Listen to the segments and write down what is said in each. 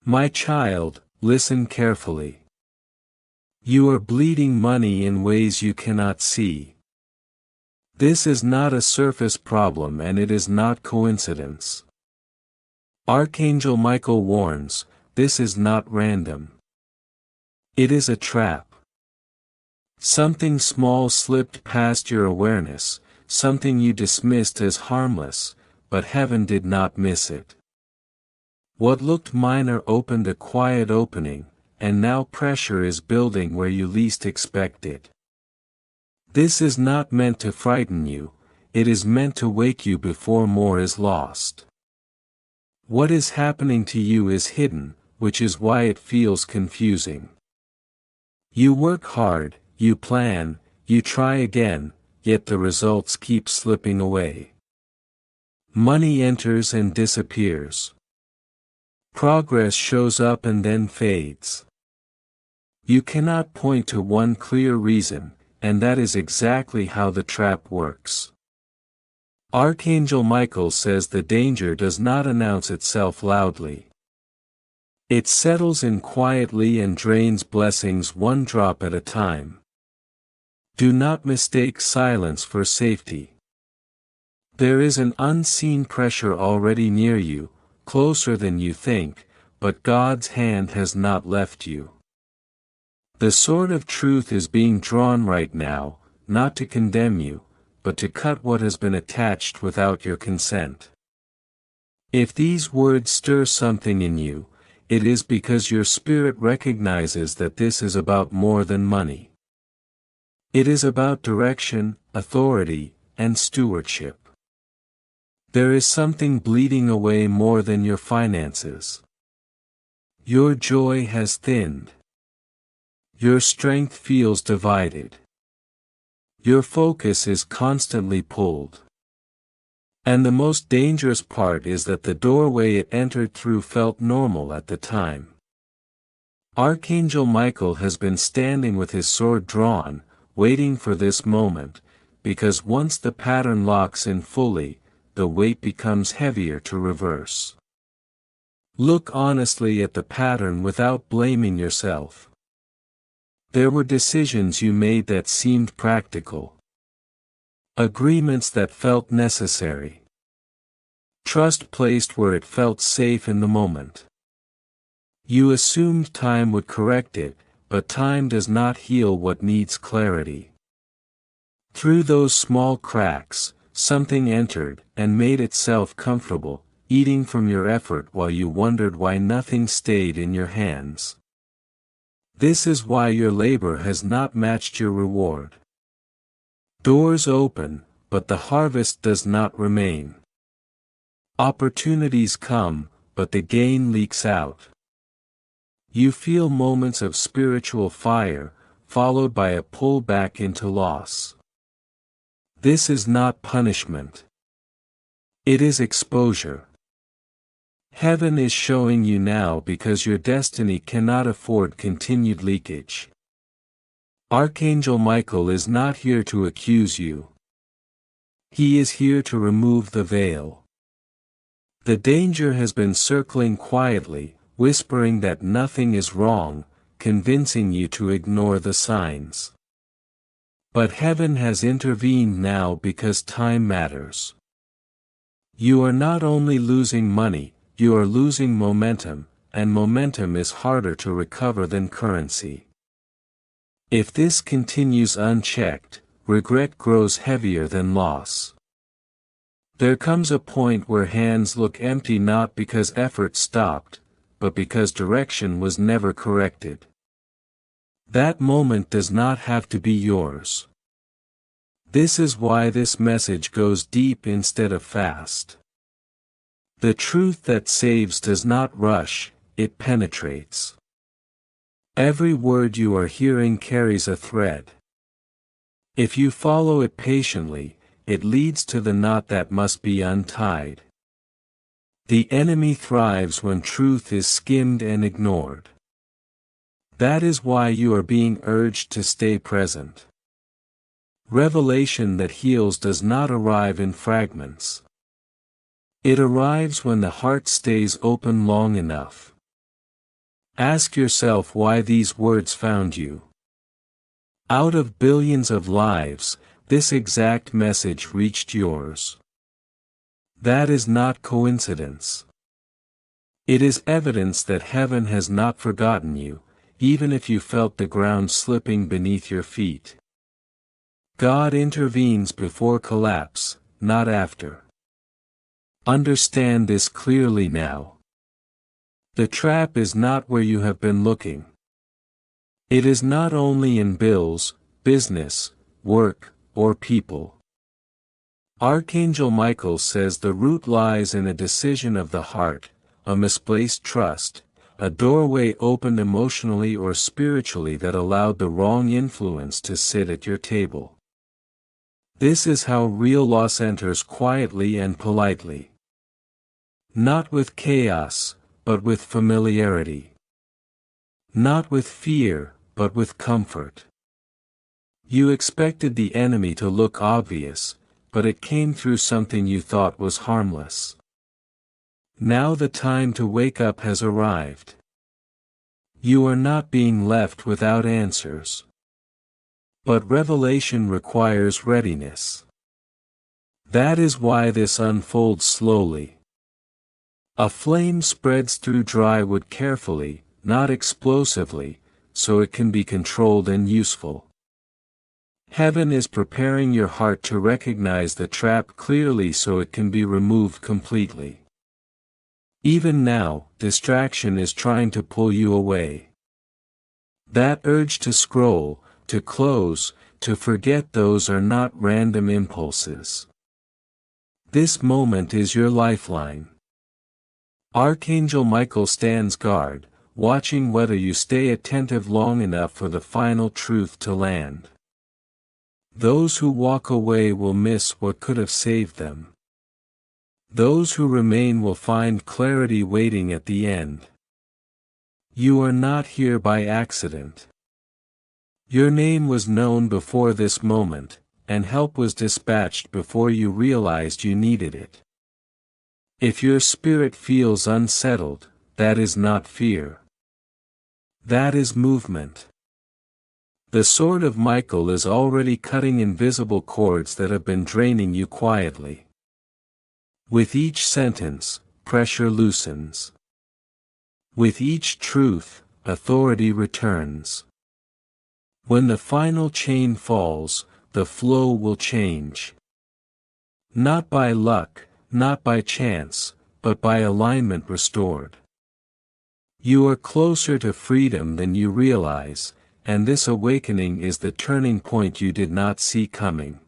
My child, listen carefully. You are bleeding money in ways you cannot see. This is not a surface problem and it is not coincidence. Archangel Michael warns, this is not random. It is a trap. Something small slipped past your awareness, something you dismissed as harmless, but heaven did not miss it. What looked minor opened a quiet opening, and now pressure is building where you least expect it. This is not meant to frighten you, it is meant to wake you before more is lost. What is happening to you is hidden, which is why it feels confusing. You work hard, you plan, you try again, yet the results keep slipping away. Money enters and disappears. Progress shows up and then fades. You cannot point to one clear reason, and that is exactly how the trap works. Archangel Michael says the danger does not announce itself loudly. It settles in quietly and drains blessings one drop at a time. Do not mistake silence for safety. There is an unseen pressure already near you, closer than you think, but God's hand has not left you. The sword of truth is being drawn right now, not to condemn you, but to cut what has been attached without your consent. If these words stir something in you, it is because your spirit recognizes that this is about more than money. It is about direction, authority, and stewardship. There is something bleeding away more than your finances. Your joy has thinned. Your strength feels divided. Your focus is constantly pulled. And the most dangerous part is that the doorway it entered through felt normal at the time. Archangel Michael has been standing with his sword drawn, waiting for this moment, because once the pattern locks in fully, the weight becomes heavier to reverse. Look honestly at the pattern without blaming yourself. There were decisions you made that seemed practical. Agreements that felt necessary. Trust placed where it felt safe in the moment. You assumed time would correct it, but time does not heal what needs clarity. Through those small cracks, something entered and made itself comfortable, eating from your effort while you wondered why nothing stayed in your hands. This is why your labor has not matched your reward. Doors open, but the harvest does not remain. Opportunities come, but the gain leaks out. You feel moments of spiritual fire, followed by a pull back into loss. This is not punishment. It is exposure. Heaven is showing you now because your destiny cannot afford continued leakage. Archangel Michael is not here to accuse you. He is here to remove the veil. The danger has been circling quietly, whispering that nothing is wrong, convincing you to ignore the signs. But heaven has intervened now because time matters. You are not only losing money, you are losing momentum, and momentum is harder to recover than currency. If this continues unchecked, regret grows heavier than loss. There comes a point where hands look empty not because effort stopped, but because direction was never corrected. That moment does not have to be yours. This is why this message goes deep instead of fast. The truth that saves does not rush, it penetrates. Every word you are hearing carries a thread. If you follow it patiently, it leads to the knot that must be untied. The enemy thrives when truth is skimmed and ignored. That is why you are being urged to stay present. Revelation that heals does not arrive in fragments. It arrives when the heart stays open long enough. Ask yourself why these words found you. Out of billions of lives, this exact message reached yours. That is not coincidence. It is evidence that heaven has not forgotten you, even if you felt the ground slipping beneath your feet. God intervenes before collapse, not after. Understand this clearly now. The trap is not where you have been looking. It is not only in bills, business, work, or people. Archangel Michael says the root lies in a decision of the heart, a misplaced trust, a doorway opened emotionally or spiritually that allowed the wrong influence to sit at your table. This is how real loss enters quietly and politely. Not with chaos, but with familiarity. Not with fear, but with comfort. You expected the enemy to look obvious, but it came through something you thought was harmless. Now the time to wake up has arrived. You are not being left without answers. But revelation requires readiness. That is why this unfolds slowly. A flame spreads through dry wood carefully, not explosively, so it can be controlled and useful. Heaven is preparing your heart to recognize the trap clearly so it can be removed completely. Even now, distraction is trying to pull you away. That urge to scroll, to close, to forget, those are not random impulses. This moment is your lifeline. Archangel Michael stands guard, watching whether you stay attentive long enough for the final truth to land. Those who walk away will miss what could have saved them. Those who remain will find clarity waiting at the end. You are not here by accident. Your name was known before this moment, and help was dispatched before you realized you needed it. If your spirit feels unsettled, that is not fear. That is movement. The sword of Michael is already cutting invisible cords that have been draining you quietly. With each sentence, pressure loosens. With each truth, authority returns. When the final chain falls, the flow will change. Not by luck, not by chance, but by alignment restored. You are closer to freedom than you realize, and this awakening is the turning point you did not see coming.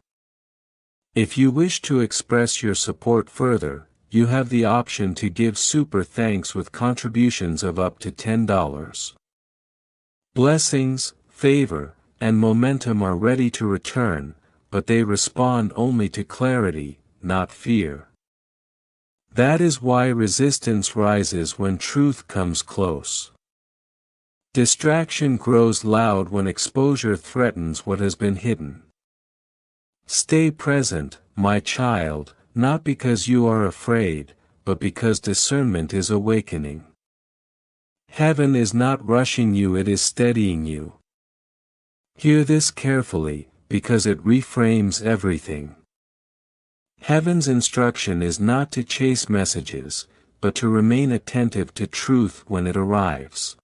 If you wish to express your support further, you have the option to give super thanks with contributions of up to $10. Blessings, favor, and momentum are ready to return, but they respond only to clarity, not fear. That is why resistance rises when truth comes close. Distraction grows loud when exposure threatens what has been hidden. Stay present, my child, not because you are afraid, but because discernment is awakening. Heaven is not rushing you, it is steadying you. Hear this carefully, because it reframes everything. Heaven's instruction is not to chase messages, but to remain attentive to truth when it arrives.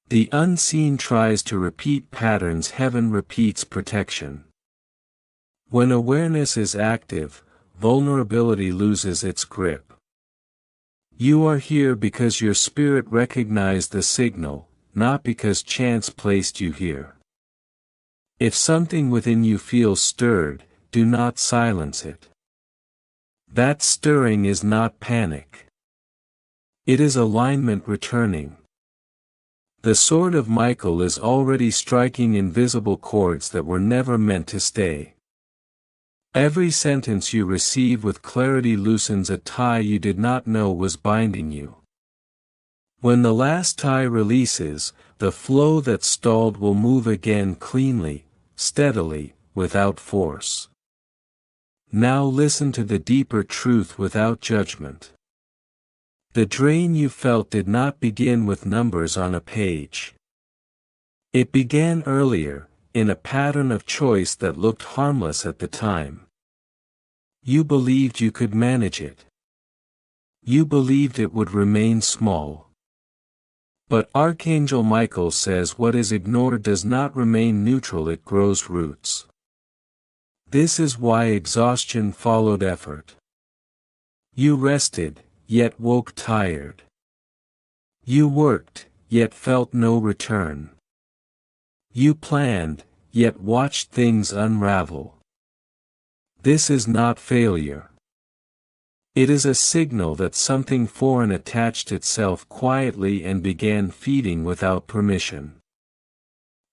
The unseen tries to repeat patterns, heaven repeats protection. When awareness is active, vulnerability loses its grip. You are here because your spirit recognized the signal, not because chance placed you here. If something within you feels stirred, do not silence it. That stirring is not panic. It is alignment returning. The sword of Michael is already striking invisible chords that were never meant to stay. Every sentence you receive with clarity loosens a tie you did not know was binding you. When the last tie releases, the flow that stalled will move again cleanly, steadily, without force. Now listen to the deeper truth without judgment. The drain you felt did not begin with numbers on a page. It began earlier, in a pattern of choice that looked harmless at the time. You believed you could manage it. You believed it would remain small. But Archangel Michael says what is ignored does not remain neutral, it grows roots. This is why exhaustion followed effort. You rested, yet woke tired. You worked, yet felt no return. You planned, yet watched things unravel. This is not failure. It is a signal that something foreign attached itself quietly and began feeding without permission.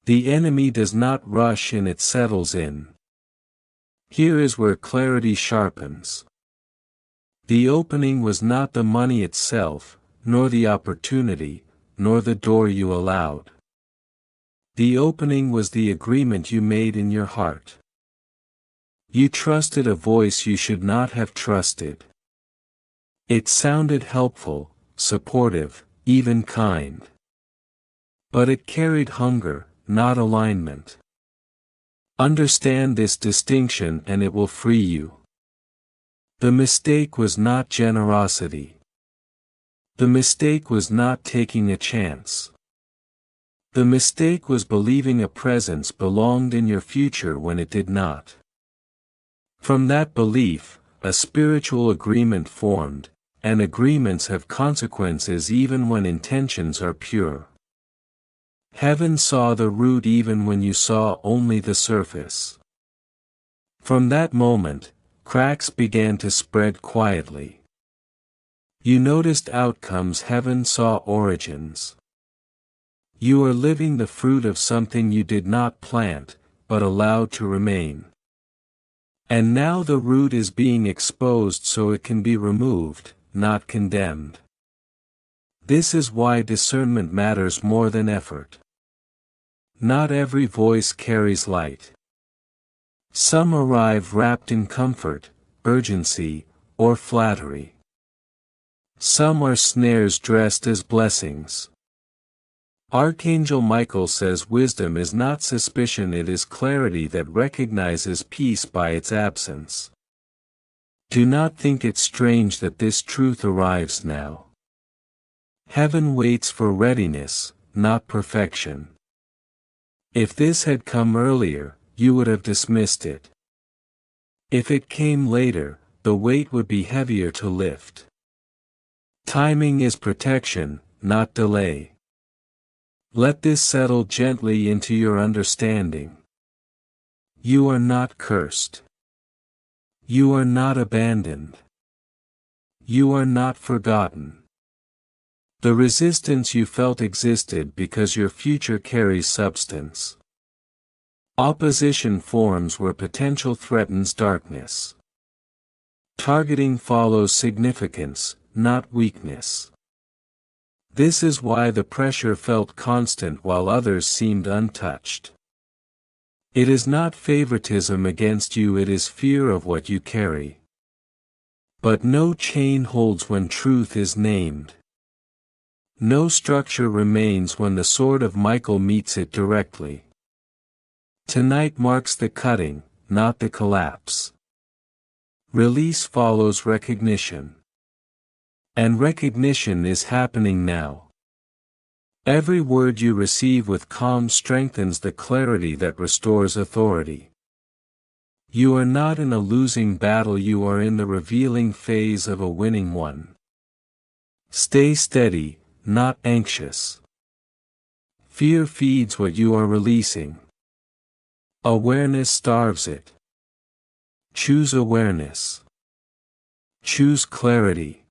The enemy does not rush in, it settles in. Here is where clarity sharpens. The opening was not the money itself, nor the opportunity, nor the door you allowed. The opening was the agreement you made in your heart. You trusted a voice you should not have trusted. It sounded helpful, supportive, even kind. But it carried hunger, not alignment. Understand this distinction and it will free you. The mistake was not generosity. The mistake was not taking a chance. The mistake was believing a presence belonged in your future when it did not. From that belief, a spiritual agreement formed, and agreements have consequences even when intentions are pure. Heaven saw the root even when you saw only the surface. From that moment, cracks began to spread quietly. You noticed outcomes, heaven saw origins. You are living the fruit of something you did not plant, but allowed to remain. And now the root is being exposed so it can be removed, not condemned. This is why discernment matters more than effort. Not every voice carries light. Some arrive wrapped in comfort, urgency, or flattery. Some are snares dressed as blessings. Archangel Michael says wisdom is not suspicion, it is clarity that recognizes peace by its absence. Do not think it strange that this truth arrives now. Heaven waits for readiness, not perfection. If this had come earlier, you would have dismissed it. If it came later, the weight would be heavier to lift. Timing is protection, not delay. Let this settle gently into your understanding. You are not cursed. You are not abandoned. You are not forgotten. The resistance you felt existed because your future carries substance. Opposition forms where potential threatens darkness. Targeting follows significance, not weakness. This is why the pressure felt constant while others seemed untouched. It is not favoritism against you, it is fear of what you carry. But no chain holds when truth is named. No structure remains when the sword of Michael meets it directly. Tonight marks the cutting, not the collapse. Release follows recognition. And recognition is happening now. Every word you receive with calm strengthens the clarity that restores authority. You are not in a losing battle, you are in the revealing phase of a winning one. Stay steady, not anxious. Fear feeds what you are releasing. Awareness starves it. Choose awareness. Choose clarity.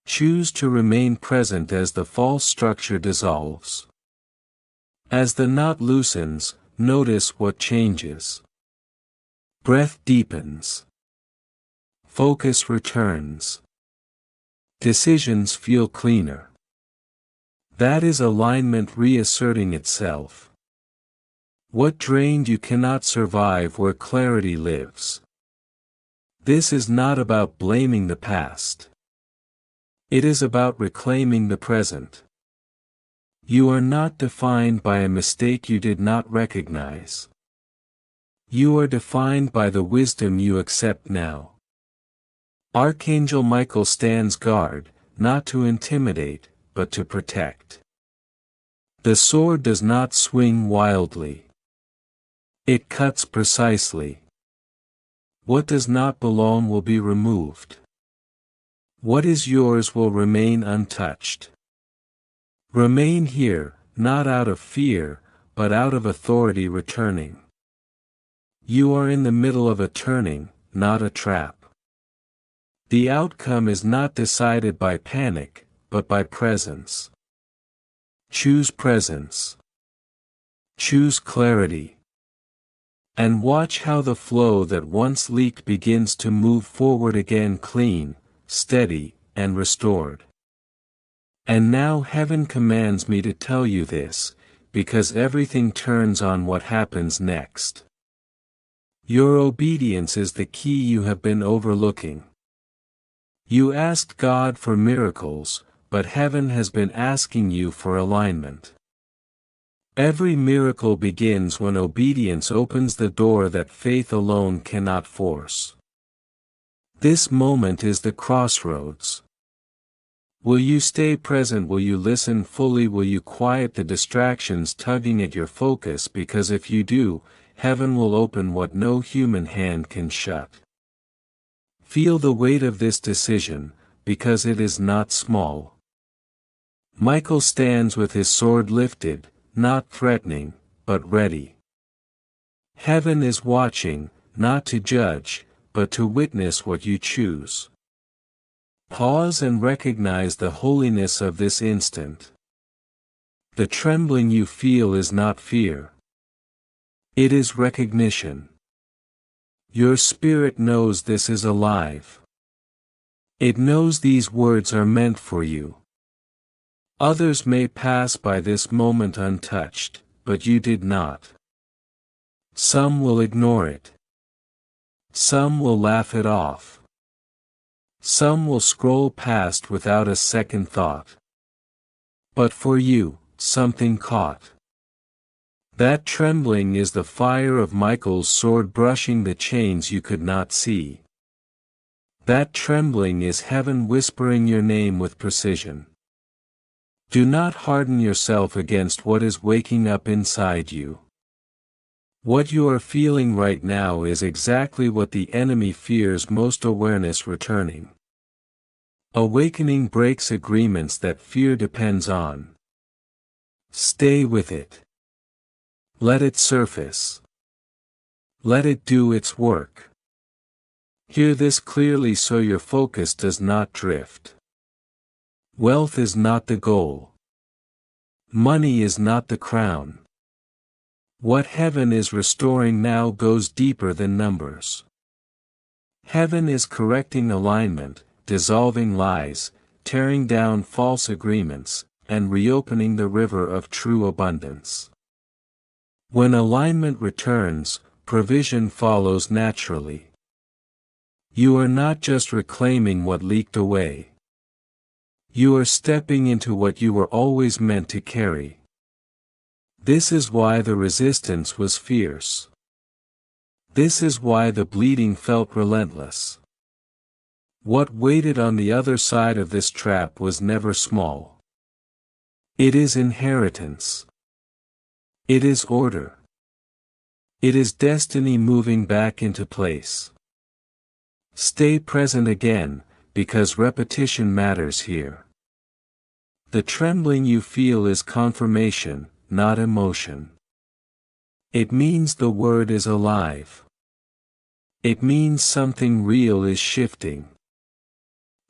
Choose to remain present as the false structure dissolves. As the knot loosens, notice what changes. Breath deepens. Focus returns. Decisions feel cleaner. That is alignment reasserting itself. What drained you cannot survive where clarity lives. This is not about blaming the past. It is about reclaiming the present. You are not defined by a mistake you did not recognize. You are defined by the wisdom you accept now. Archangel Michael stands guard, not to intimidate, but to protect. The sword does not swing wildly. It cuts precisely. What does not belong will be removed. What is yours will remain untouched. Remain here, not out of fear, but out of authority returning. You are in the middle of a turning, not a trap. The outcome is not decided by panic, but by presence. Choose presence. Choose clarity. And watch how the flow that once leaked begins to move forward again, clean, steady, and restored. And now heaven commands me to tell you this, because everything turns on what happens next. Your obedience is the key you have been overlooking. You asked God for miracles, but heaven has been asking you for alignment. Every miracle begins when obedience opens the door that faith alone cannot force. This moment is the crossroads. Will you stay present? Will you listen fully? Will you quiet the distractions tugging at your focus? Because if you do, heaven will open what no human hand can shut. Feel the weight of this decision, because it is not small. Michael stands with his sword lifted, not threatening, but ready. Heaven is watching, not to judge, but to witness what you choose. Pause and recognize the holiness of this instant. The trembling you feel is not fear. It is recognition. Your spirit knows this is alive. It knows these words are meant for you. Others may pass by this moment untouched, but you did not. Some will ignore it. Some will laugh it off. Some will scroll past without a second thought. But for you, something caught. That trembling is the fire of Michael's sword brushing the chains you could not see. That trembling is heaven whispering your name with precision. Do not harden yourself against what is waking up inside you. What you are feeling right now is exactly what the enemy fears most: awareness returning. Awakening breaks agreements that fear depends on. Stay with it. Let it surface. Let it do its work. Hear this clearly so your focus does not drift. Wealth is not the goal. Money is not the crown. What heaven is restoring now goes deeper than numbers. Heaven is correcting alignment, dissolving lies, tearing down false agreements, and reopening the river of true abundance. When alignment returns, provision follows naturally. You are not just reclaiming what leaked away. You are stepping into what you were always meant to carry. This is why the resistance was fierce. This is why the bleeding felt relentless. What waited on the other side of this trap was never small. It is inheritance. It is order. It is destiny moving back into place. Stay present again, because repetition matters here. The trembling you feel is confirmation, not emotion. It means the word is alive. It means something real is shifting.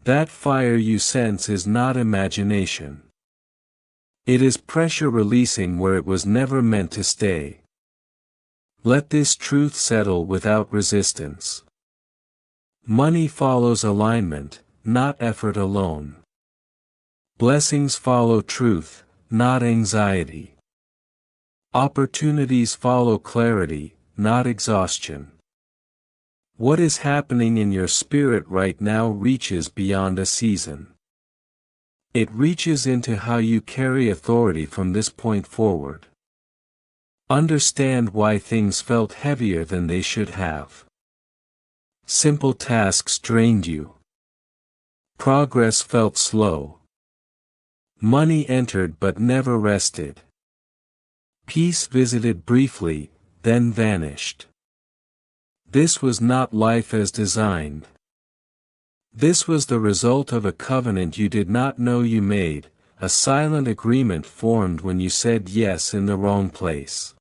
That fire you sense is not imagination. It is pressure releasing where it was never meant to stay. Let this truth settle without resistance. Money follows alignment, not effort alone. Blessings follow truth, not anxiety. Opportunities follow clarity, not exhaustion. What is happening in your spirit right now reaches beyond a season. It reaches into how you carry authority from this point forward. Understand why things felt heavier than they should have. Simple tasks drained you. Progress felt slow. Money entered but never rested. Peace visited briefly, then vanished. This was not life as designed. This was the result of a covenant you did not know you made, a silent agreement formed when you said yes in the wrong place.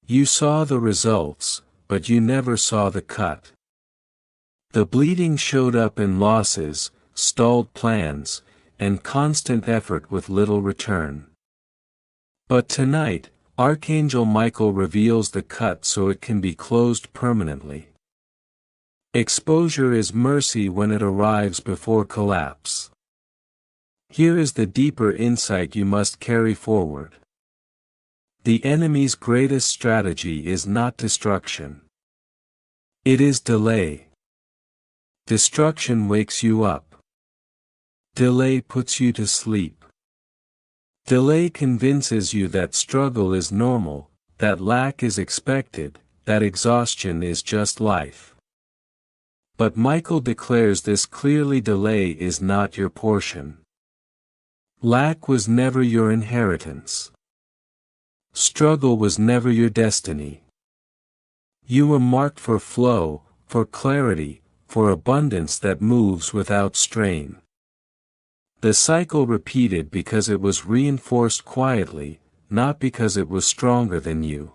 You saw the results, but you never saw the cut. The bleeding showed up in losses, stalled plans, and constant effort with little return. But tonight, Archangel Michael reveals the cut so it can be closed permanently. Exposure is mercy when it arrives before collapse. Here is the deeper insight you must carry forward. The enemy's greatest strategy is not destruction. It is delay. Destruction wakes you up. Delay puts you to sleep. Delay convinces you that struggle is normal, that lack is expected, that exhaustion is just life. But Michael declares this clearly: delay is not your portion. Lack was never your inheritance. Struggle was never your destiny. You were marked for flow, for clarity, for abundance that moves without strain. The cycle repeated because it was reinforced quietly, not because it was stronger than you.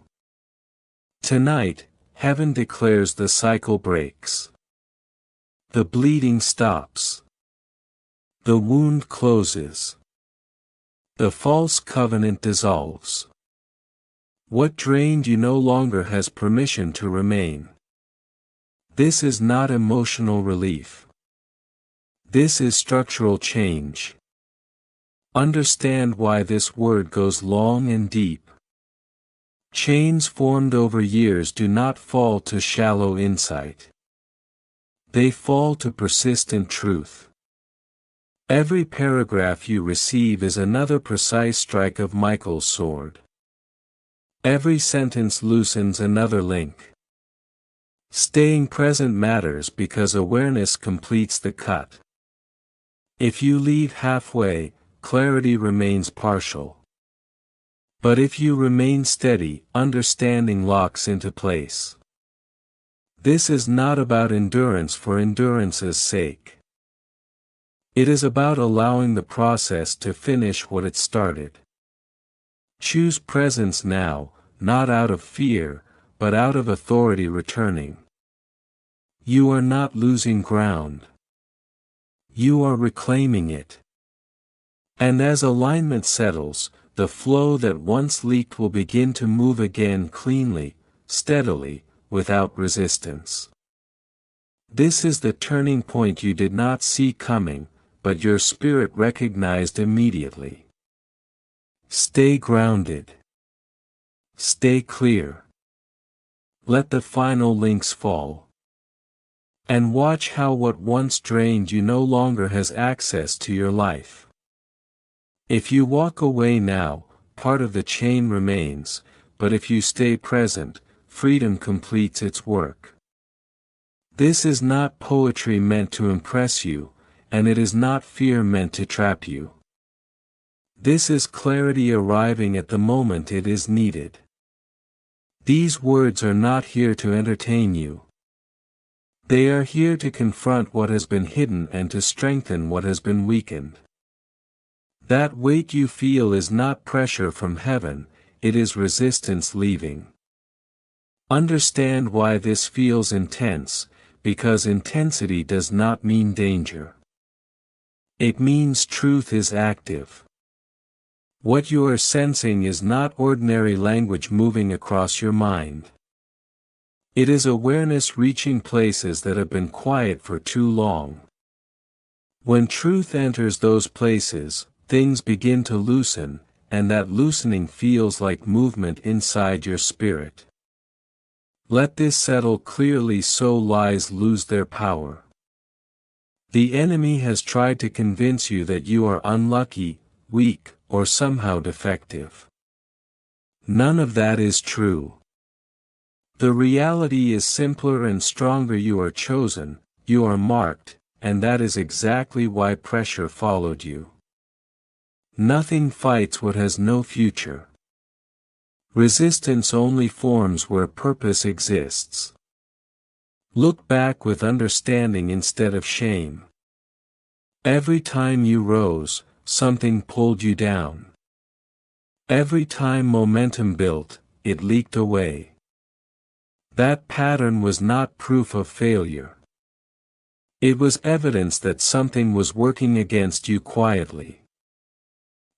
Tonight, heaven declares the cycle breaks. The bleeding stops. The wound closes. The false covenant dissolves. What drained you no longer has permission to remain. This is not emotional relief. This is structural change. Understand why this word goes long and deep. Chains formed over years do not fall to shallow insight. They fall to persistent truth. Every paragraph you receive is another precise strike of Michael's sword. Every sentence loosens another link. Staying present matters because awareness completes the cut. If you leave halfway, clarity remains partial. But if you remain steady, understanding locks into place. This is not about endurance for endurance's sake. It is about allowing the process to finish what it started. Choose presence now, not out of fear, but out of authority returning. You are not losing ground. You are reclaiming it. And as alignment settles, the flow that once leaked will begin to move again cleanly, steadily, without resistance. This is the turning point you did not see coming, but your spirit recognized immediately. Stay grounded. Stay clear. Let the final links fall. And watch how what once drained you no longer has access to your life. If you walk away now, part of the chain remains, but if you stay present, freedom completes its work. This is not poetry meant to impress you, and it is not fear meant to trap you. This is clarity arriving at the moment it is needed. These words are not here to entertain you. They are here to confront what has been hidden and to strengthen what has been weakened. That weight you feel is not pressure from heaven, it is resistance leaving. Understand why this feels intense, because intensity does not mean danger. It means truth is active. What you are sensing is not ordinary language moving across your mind. It is awareness reaching places that have been quiet for too long. When truth enters those places, things begin to loosen, and that loosening feels like movement inside your spirit. Let this settle clearly so lies lose their power. The enemy has tried to convince you that you are unlucky, weak, or somehow defective. None of that is true. The reality is simpler and stronger. You are chosen, you are marked, and that is exactly why pressure followed you. Nothing fights what has no future. Resistance only forms where purpose exists. Look back with understanding instead of shame. Every time you rose, something pulled you down. Every time momentum built, it leaked away. That pattern was not proof of failure. It was evidence that something was working against you quietly.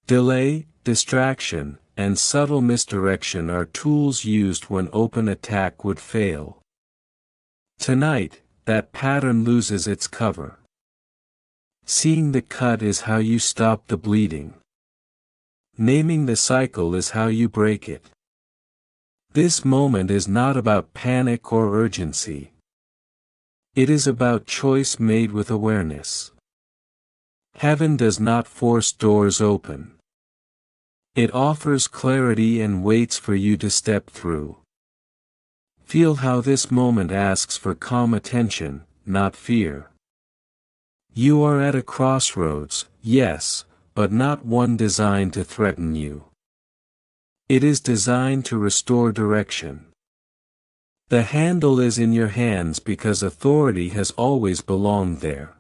Delay, distraction, and subtle misdirection are tools used when open attack would fail. Tonight, that pattern loses its cover. Seeing the cut is how you stop the bleeding. Naming the cycle is how you break it. This moment is not about panic or urgency. It is about choice made with awareness. Heaven does not force doors open. It offers clarity and waits for you to step through. Feel how this moment asks for calm attention, not fear. You are at a crossroads, yes, but not one designed to threaten you. It is designed to restore direction. The handle is in your hands because authority has always belonged there.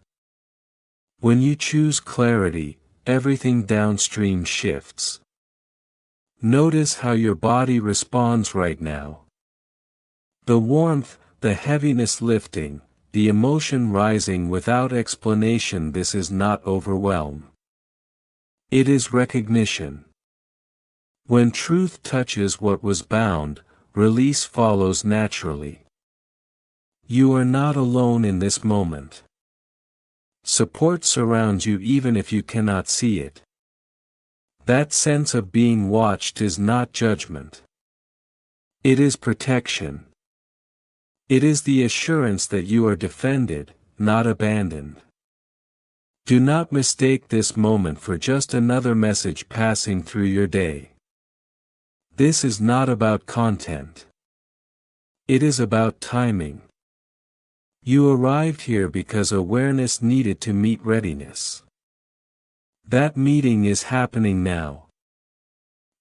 When you choose clarity, everything downstream shifts. Notice how your body responds right now. The warmth, the heaviness lifting, the emotion rising without explanation. This is not overwhelm. It is recognition. When truth touches what was bound, release follows naturally. You are not alone in this moment. Support surrounds you even if you cannot see it. That sense of being watched is not judgment. It is protection. It is the assurance that you are defended, not abandoned. Do not mistake this moment for just another message passing through your day. This is not about content. It is about timing. You arrived here because awareness needed to meet readiness. That meeting is happening now.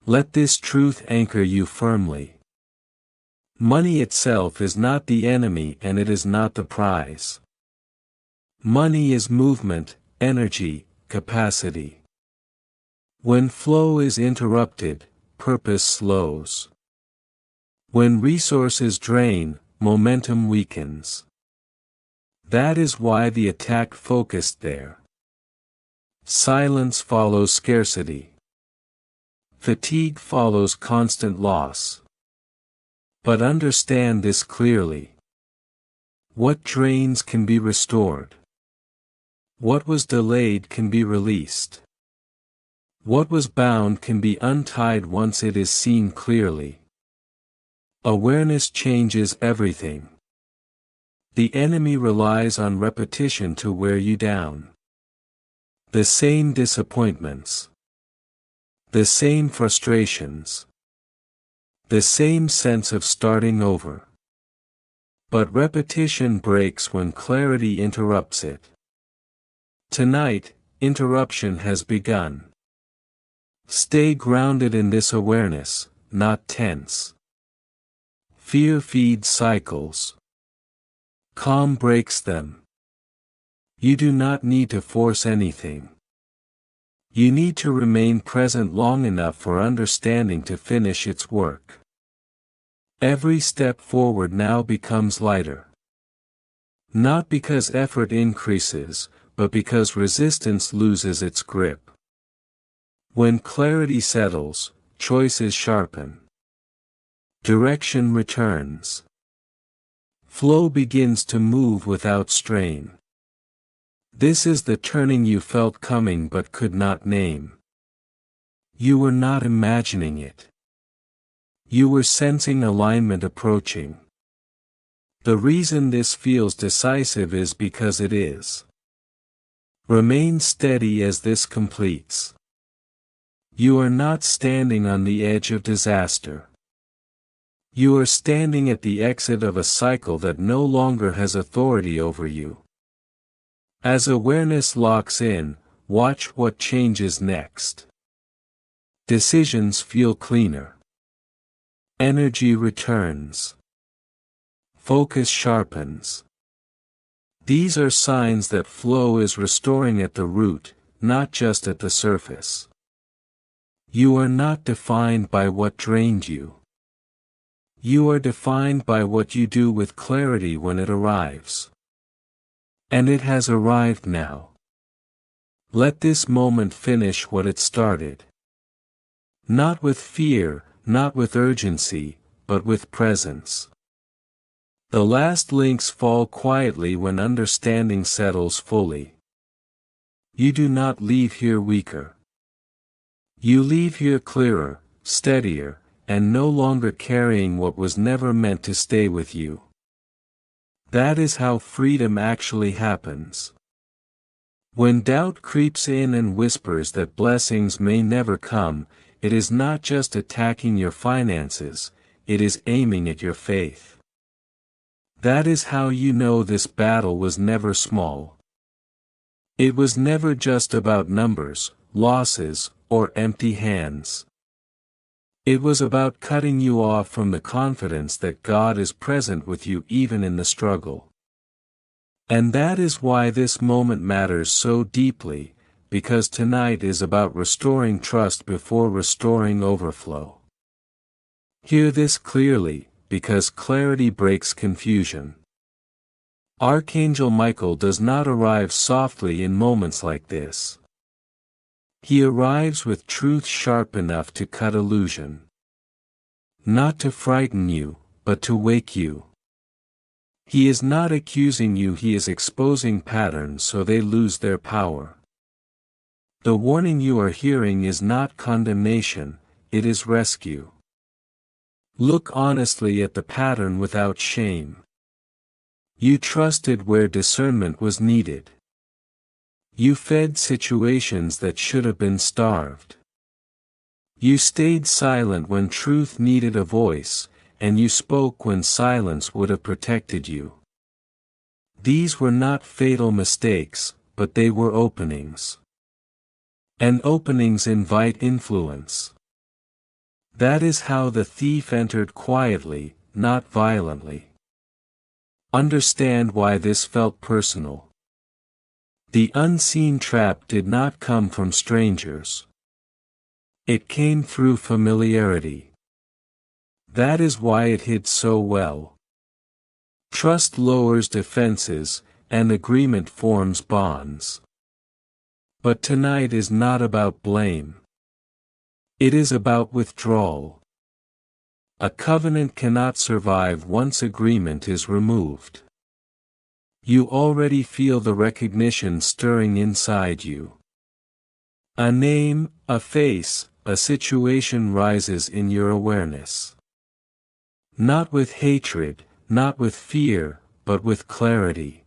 Let this truth anchor you firmly. Money itself is not the enemy and it is not the prize. Money is movement, energy, capacity. When flow is interrupted, purpose slows. When resources drain, momentum weakens. That is why the attack focused there. Silence follows scarcity. Fatigue follows constant loss. But understand this clearly. What drains can be restored. What was delayed can be released. What was bound can be untied once it is seen clearly. Awareness changes everything. The enemy relies on repetition to wear you down. The same disappointments. The same frustrations. The same sense of starting over. But repetition breaks when clarity interrupts it. Tonight, interruption has begun. Stay grounded in this awareness, not tense. Fear feeds cycles. Calm breaks them. You do not need to force anything. You need to remain present long enough for understanding to finish its work. Every step forward now becomes lighter. Not because effort increases, but because resistance loses its grip. When clarity settles, choices sharpen. Direction returns. Flow begins to move without strain. This is the turning you felt coming but could not name. You were not imagining it. You were sensing alignment approaching. The reason this feels decisive is because it is. Remain steady as this completes. You are not standing on the edge of disaster. You are standing at the exit of a cycle that no longer has authority over you. As awareness locks in, watch what changes next. Decisions feel cleaner. Energy returns. Focus sharpens. These are signs that flow is restoring at the root, not just at the surface. You are not defined by what drained you. You are defined by what you do with clarity when it arrives. And it has arrived now. Let this moment finish what it started. Not with fear, not with urgency, but with presence. The last links fall quietly when understanding settles fully. You do not leave here weaker. You leave here clearer, steadier, and no longer carrying what was never meant to stay with you. That is how freedom actually happens. When doubt creeps in and whispers that blessings may never come, it is not just attacking your finances, it is aiming at your faith. That is how you know this battle was never small. It was never just about numbers, losses, or empty hands. It was about cutting you off from the confidence that God is present with you even in the struggle. And that is why this moment matters so deeply, because tonight is about restoring trust before restoring overflow. Hear this clearly, because clarity breaks confusion. Archangel Michael does not arrive softly in moments like this. He arrives with truth sharp enough to cut illusion. Not to frighten you, but to wake you. He is not accusing you, he is exposing patterns so they lose their power. The warning you are hearing is not condemnation, it is rescue. Look honestly at the pattern without shame. You trusted where discernment was needed. You fed situations that should have been starved. You stayed silent when truth needed a voice, and you spoke when silence would have protected you. These were not fatal mistakes, but they were openings. And openings invite influence. That is how the thief entered quietly, not violently. Understand why this felt personal. The unseen trap did not come from strangers. It came through familiarity. That is why it hid so well. Trust lowers defenses, and agreement forms bonds. But tonight is not about blame. It is about withdrawal. A covenant cannot survive once agreement is removed. You already feel the recognition stirring inside you. A name, a face, a situation rises in your awareness. Not with hatred, not with fear, but with clarity.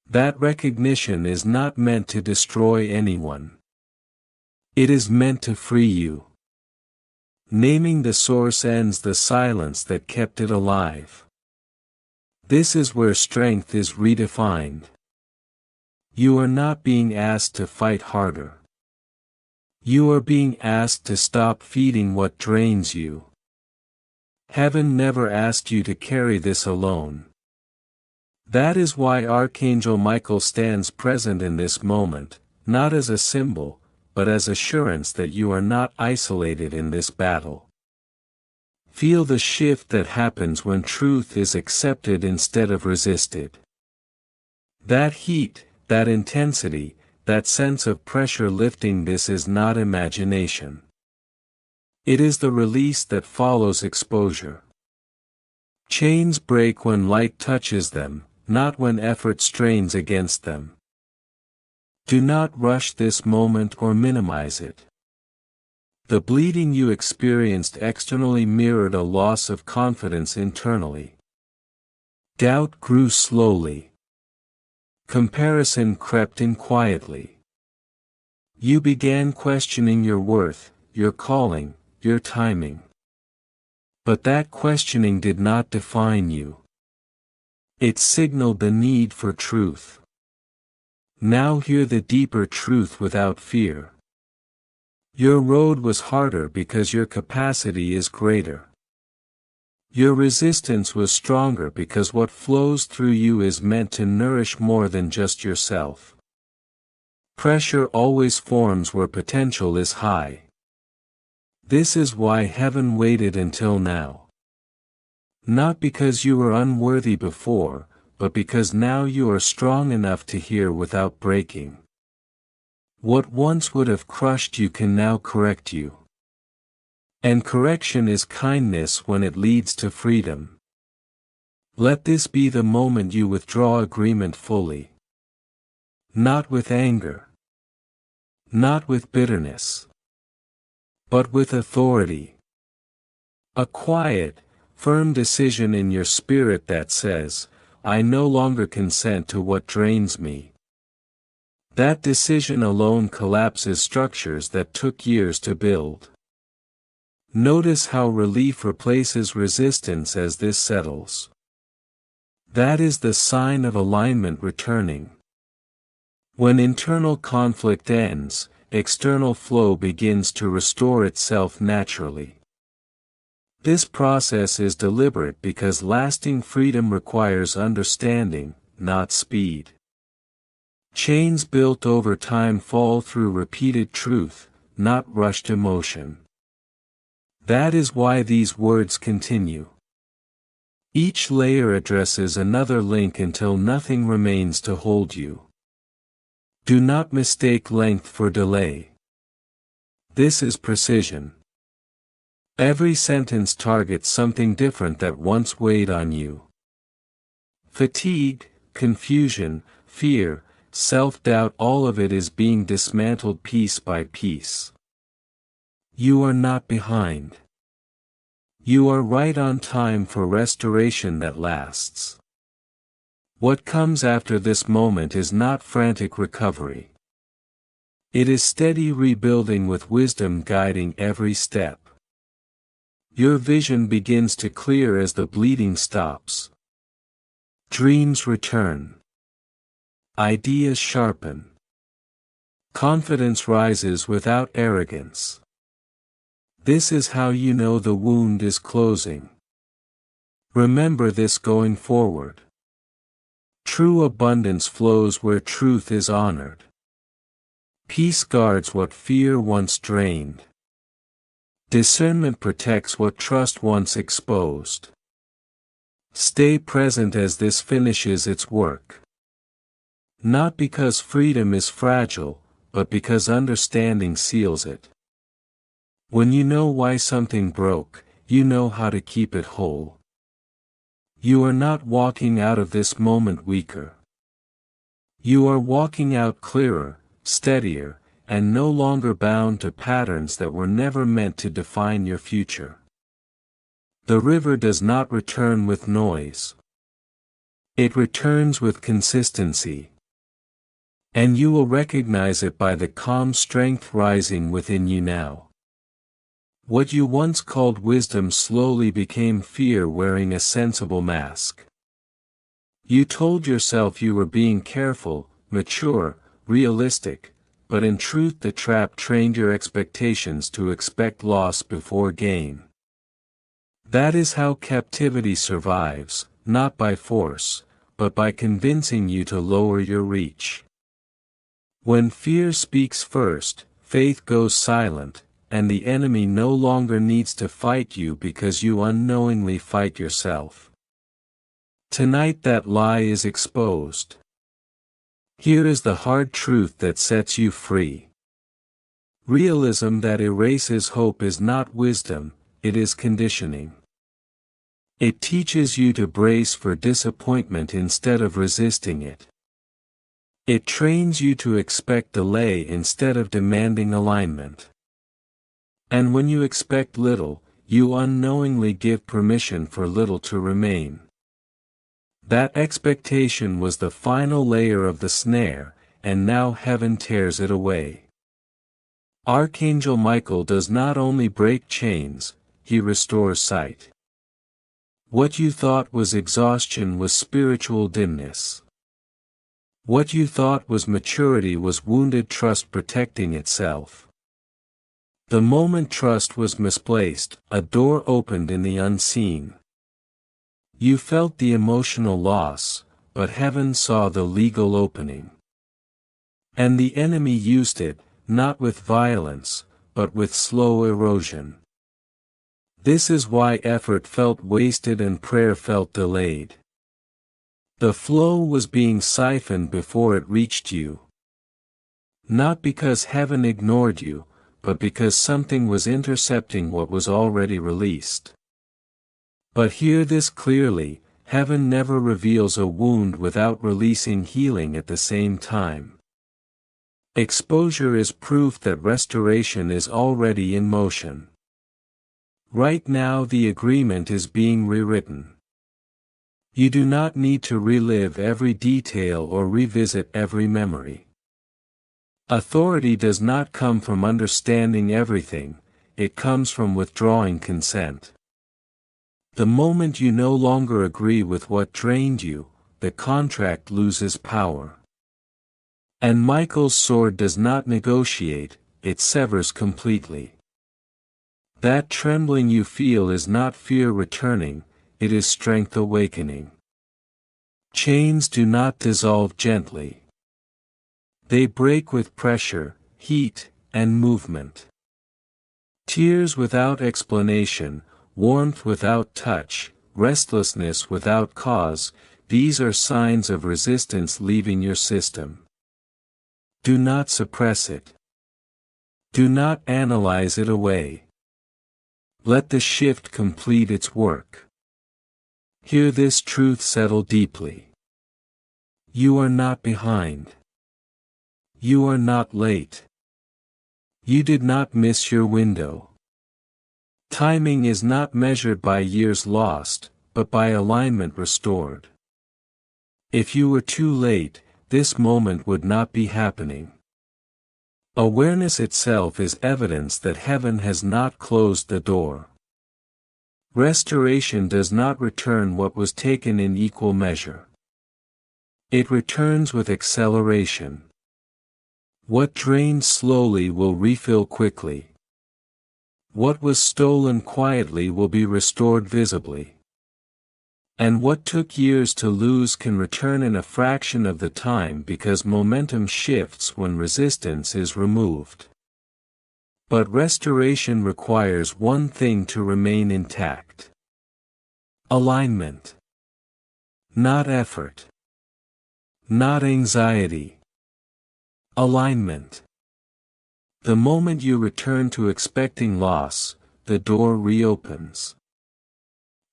That recognition is not meant to destroy anyone. It is meant to free you. Naming the source ends the silence that kept it alive. This is where strength is redefined. You are not being asked to fight harder. You are being asked to stop feeding what drains you. Heaven never asked you to carry this alone. That is why Archangel Michael stands present in this moment, not as a symbol, but as assurance that you are not isolated in this battle. Feel the shift that happens when truth is accepted instead of resisted. That heat, that intensity, that sense of pressure lifting, this is not imagination. It is the release that follows exposure. Chains break when light touches them, not when effort strains against them. Do not rush this moment or minimize it. The bleeding you experienced externally mirrored a loss of confidence internally. Doubt grew slowly. Comparison crept in quietly. You began questioning your worth, your calling, your timing. But that questioning did not define you. It signaled the need for truth. Now hear the deeper truth without fear. Your road was harder because your capacity is greater. Your resistance was stronger because what flows through you is meant to nourish more than just yourself. Pressure always forms where potential is high. This is why heaven waited until now. Not because you were unworthy before, but because now you are strong enough to hear without breaking. What once would have crushed you can now correct you. And correction is kindness when it leads to freedom. Let this be the moment you withdraw agreement fully. Not with anger. Not with bitterness. But with authority. A quiet, firm decision in your spirit that says, I no longer consent to what drains me. That decision alone collapses structures that took years to build. Notice how relief replaces resistance as this settles. That is the sign of alignment returning. When internal conflict ends, external flow begins to restore itself naturally. This process is deliberate because lasting freedom requires understanding, not speed. Chains built over time fall through repeated truth, not rushed emotion. That is why these words continue. Each layer addresses another link until nothing remains to hold you. Do not mistake length for delay. This is precision. Every sentence targets something different that once weighed on you. Fatigue, confusion, fear, self-doubt, all of it is being dismantled piece by piece. You are not behind. You are right on time for restoration that lasts. What comes after this moment is not frantic recovery. It is steady rebuilding with wisdom guiding every step. Your vision begins to clear as the bleeding stops. Dreams return. Ideas sharpen. Confidence rises without arrogance. This is how you know the wound is closing. Remember this going forward. True abundance flows where truth is honored. Peace guards what fear once drained. Discernment protects what trust once exposed. Stay present as this finishes its work. Not because freedom is fragile, but because understanding seals it. When you know why something broke, you know how to keep it whole. You are not walking out of this moment weaker. You are walking out clearer, steadier, and no longer bound to patterns that were never meant to define your future. The river does not return with noise. It returns with consistency. And you will recognize it by the calm strength rising within you now. What you once called wisdom slowly became fear wearing a sensible mask. You told yourself you were being careful, mature, realistic, but in truth the trap trained your expectations to expect loss before gain. That is how captivity survives, not by force, but by convincing you to lower your reach. When fear speaks first, faith goes silent, and the enemy no longer needs to fight you because you unknowingly fight yourself. Tonight that lie is exposed. Here is the hard truth that sets you free. Realism that erases hope is not wisdom, it is conditioning. It teaches you to brace for disappointment instead of resisting it. It trains you to expect delay instead of demanding alignment. And when you expect little, you unknowingly give permission for little to remain. That expectation was the final layer of the snare, and now heaven tears it away. Archangel Michael does not only break chains, he restores sight. What you thought was exhaustion was spiritual dimness. What you thought was maturity was wounded trust protecting itself. The moment trust was misplaced, a door opened in the unseen. You felt the emotional loss, but heaven saw the legal opening. And the enemy used it, not with violence, but with slow erosion. This is why effort felt wasted and prayer felt delayed. The flow was being siphoned before it reached you. Not because heaven ignored you, but because something was intercepting what was already released. But hear this clearly, heaven never reveals a wound without releasing healing at the same time. Exposure is proof that restoration is already in motion. Right now the agreement is being rewritten. You do not need to relive every detail or revisit every memory. Authority does not come from understanding everything, it comes from withdrawing consent. The moment you no longer agree with what drained you, the contract loses power. And Michael's sword does not negotiate, it severs completely. That trembling you feel is not fear returning, it is strength awakening. Chains do not dissolve gently. They break with pressure, heat, and movement. Tears without explanation, warmth without touch, restlessness without cause, these are signs of resistance leaving your system. Do not suppress it. Do not analyze it away. Let the shift complete its work. Hear this truth settle deeply. You are not behind. You are not late. You did not miss your window. Timing is not measured by years lost, but by alignment restored. If you were too late, this moment would not be happening. Awareness itself is evidence that heaven has not closed the door. Restoration does not return what was taken in equal measure. It returns with acceleration. What drained slowly will refill quickly. What was stolen quietly will be restored visibly. And what took years to lose can return in a fraction of the time because momentum shifts when resistance is removed. But restoration requires one thing to remain intact. Alignment. Not effort. Not anxiety. Alignment. The moment you return to expecting loss, the door reopens.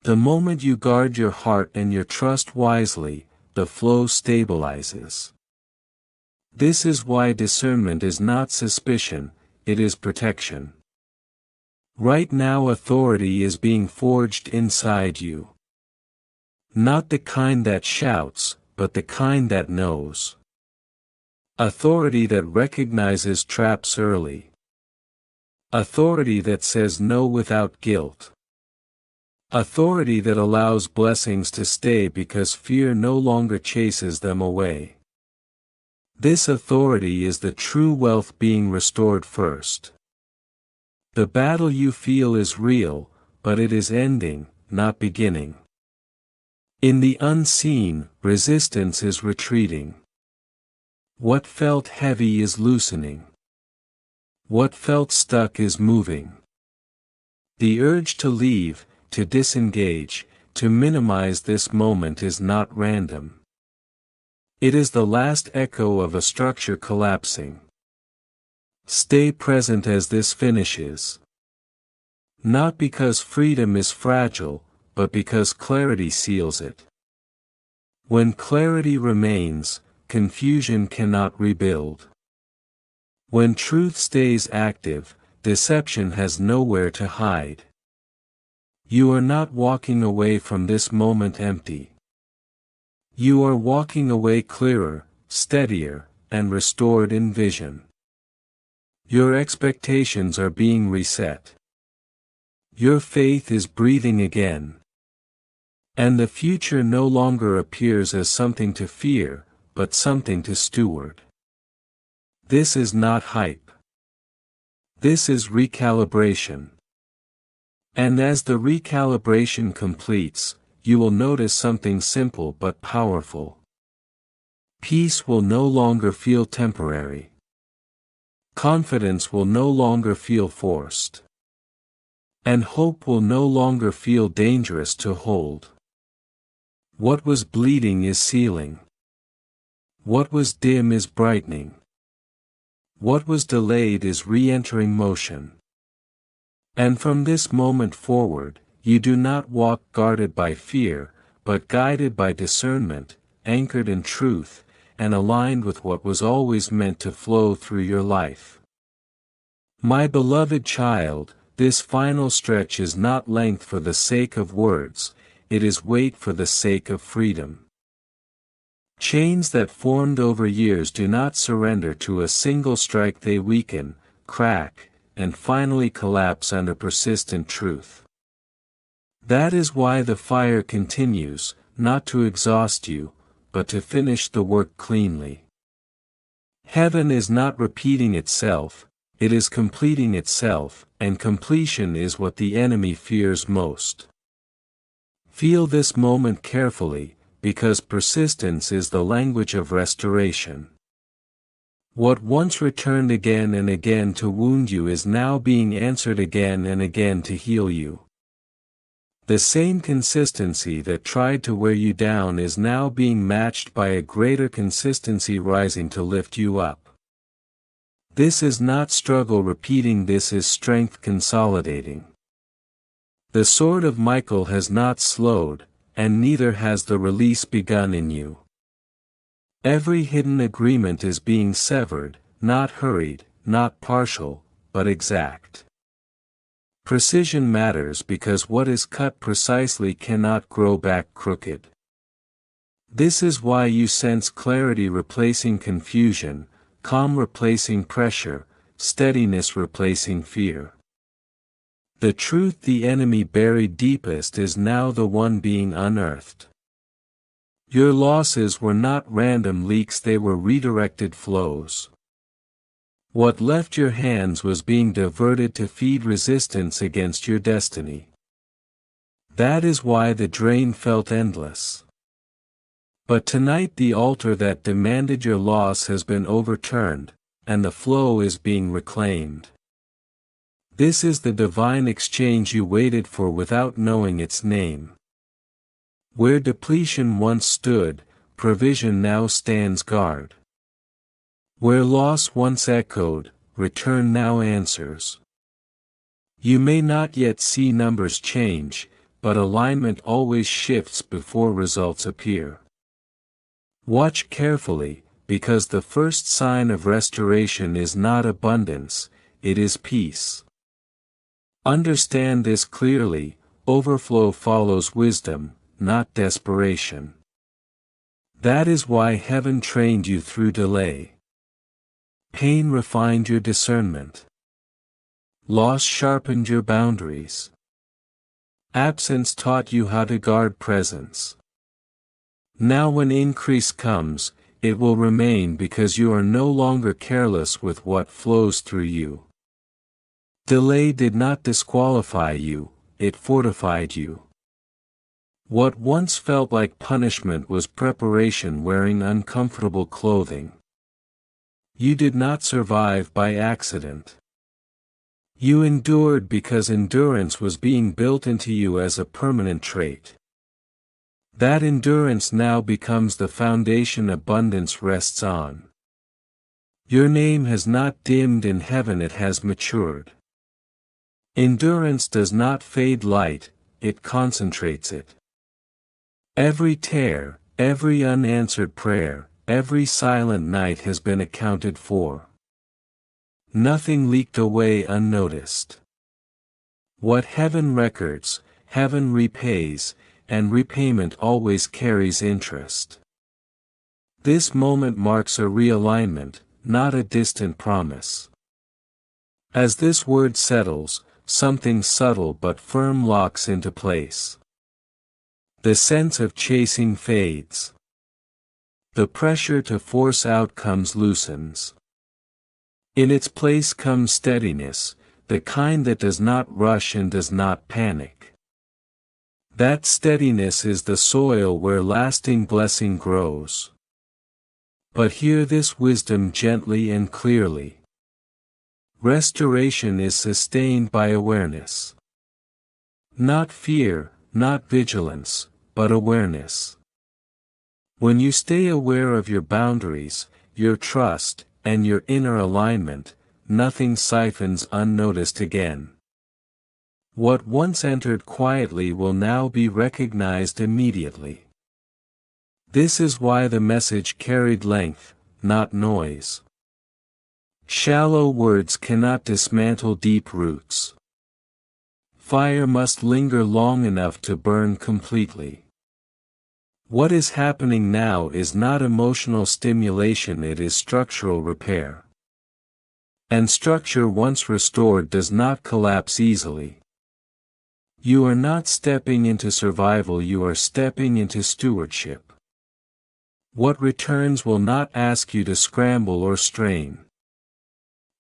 The moment you guard your heart and your trust wisely, the flow stabilizes. This is why discernment is not suspicion, it is protection. Right now authority is being forged inside you. Not the kind that shouts, but the kind that knows. Authority that recognizes traps early. Authority that says no without guilt. Authority that allows blessings to stay because fear no longer chases them away. This authority is the true wealth being restored first. The battle you feel is real, but it is ending, not beginning. In the unseen, resistance is retreating. What felt heavy is loosening. What felt stuck is moving. The urge to leave, to disengage, to minimize this moment is not random. It is the last echo of a structure collapsing. Stay present as this finishes. Not because freedom is fragile, but because clarity seals it. When clarity remains, confusion cannot rebuild. When truth stays active, deception has nowhere to hide. You are not walking away from this moment empty. You are walking away clearer, steadier, and restored in vision. Your expectations are being reset. Your faith is breathing again. And the future no longer appears as something to fear, but something to steward. This is not hype. This is recalibration. And as the recalibration completes, you will notice something simple but powerful. Peace will no longer feel temporary. Confidence will no longer feel forced. And hope will no longer feel dangerous to hold. What was bleeding is sealing. What was dim is brightening. What was delayed is re-entering motion. And from this moment forward, you do not walk guarded by fear, but guided by discernment, anchored in truth, and aligned with what was always meant to flow through your life. My beloved child, this final stretch is not length for the sake of words, it is weight for the sake of freedom. Chains that formed over years do not surrender to a single strike, they weaken, crack, and finally collapse under persistent truth. That is why the fire continues, not to exhaust you, but to finish the work cleanly. Heaven is not repeating itself, it is completing itself, and completion is what the enemy fears most. Feel this moment carefully, because persistence is the language of restoration. What once returned again and again to wound you is now being answered again and again to heal you. The same consistency that tried to wear you down is now being matched by a greater consistency rising to lift you up. This is not struggle repeating, this is strength consolidating. The sword of Michael has not slowed, and neither has the release begun in you. Every hidden agreement is being severed, not hurried, not partial, but exact. Precision matters because what is cut precisely cannot grow back crooked. This is why you sense clarity replacing confusion, calm replacing pressure, steadiness replacing fear. The truth the enemy buried deepest is now the one being unearthed. Your losses were not random leaks, they were redirected flows. What left your hands was being diverted to feed resistance against your destiny. That is why the drain felt endless. But tonight the altar that demanded your loss has been overturned, and the flow is being reclaimed. This is the divine exchange you waited for without knowing its name. Where depletion once stood, provision now stands guard. Where loss once echoed, return now answers. You may not yet see numbers change, but alignment always shifts before results appear. Watch carefully, because the first sign of restoration is not abundance, it is peace. Understand this clearly, overflow follows wisdom, not desperation. That is why heaven trained you through delay. Pain refined your discernment. Loss sharpened your boundaries. Absence taught you how to guard presence. Now when increase comes, it will remain because you are no longer careless with what flows through you. Delay did not disqualify you, it fortified you. What once felt like punishment was preparation wearing uncomfortable clothing. You did not survive by accident. You endured because endurance was being built into you as a permanent trait. That endurance now becomes the foundation abundance rests on. Your name has not dimmed in heaven, it has matured. Endurance does not fade light, it concentrates it. Every tear, every unanswered prayer, every silent night has been accounted for. Nothing leaked away unnoticed. What heaven records, heaven repays, and repayment always carries interest. This moment marks a realignment, not a distant promise. As this word settles, something subtle but firm locks into place. The sense of chasing fades. The pressure to force outcomes loosens. In its place comes steadiness, the kind that does not rush and does not panic. That steadiness is the soil where lasting blessing grows. But hear this wisdom gently and clearly. Restoration is sustained by awareness. Not fear, not vigilance, but awareness. When you stay aware of your boundaries, your trust, and your inner alignment, nothing siphons unnoticed again. What once entered quietly will now be recognized immediately. This is why the message carried length, not noise. Shallow words cannot dismantle deep roots. Fire must linger long enough to burn completely. What is happening now is not emotional stimulation, it is structural repair. And structure once restored does not collapse easily. You are not stepping into survival, you are stepping into stewardship. What returns will not ask you to scramble or strain.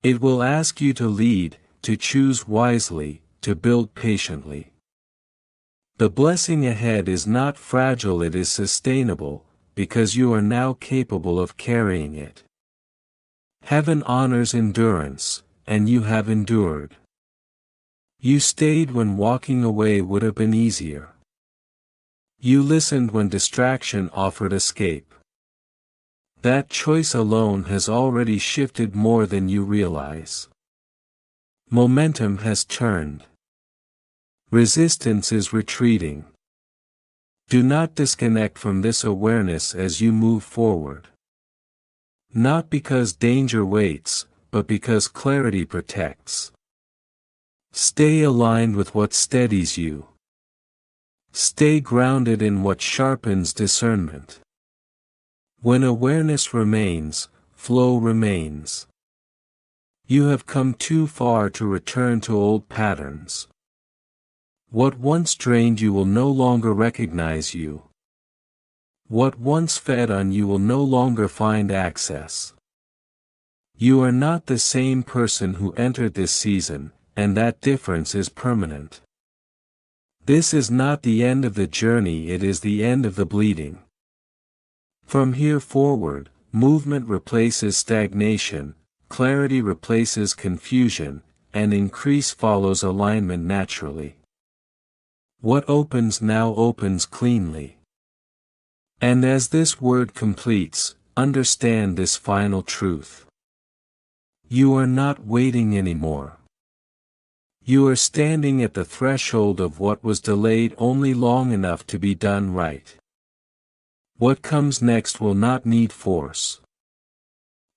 It will ask you to lead, to choose wisely, to build patiently. The blessing ahead is not fragile, it is sustainable, because you are now capable of carrying it. Heaven honors endurance, and you have endured. You stayed when walking away would have been easier. You listened when distraction offered escape. That choice alone has already shifted more than you realize. Momentum has turned. Resistance is retreating. Do not disconnect from this awareness as you move forward. Not because danger waits, but because clarity protects. Stay aligned with what steadies you. Stay grounded in what sharpens discernment. When awareness remains, flow remains. You have come too far to return to old patterns. What once drained you will no longer recognize you. What once fed on you will no longer find access. You are not the same person who entered this season, and that difference is permanent. This is not the end of the journey, it is the end of the bleeding. From here forward, movement replaces stagnation, clarity replaces confusion, and increase follows alignment naturally. What opens now opens cleanly. And as this word completes, understand this final truth. You are not waiting anymore. You are standing at the threshold of what was delayed only long enough to be done right. What comes next will not need force.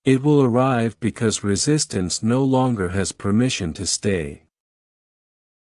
It will arrive because resistance no longer has permission to stay.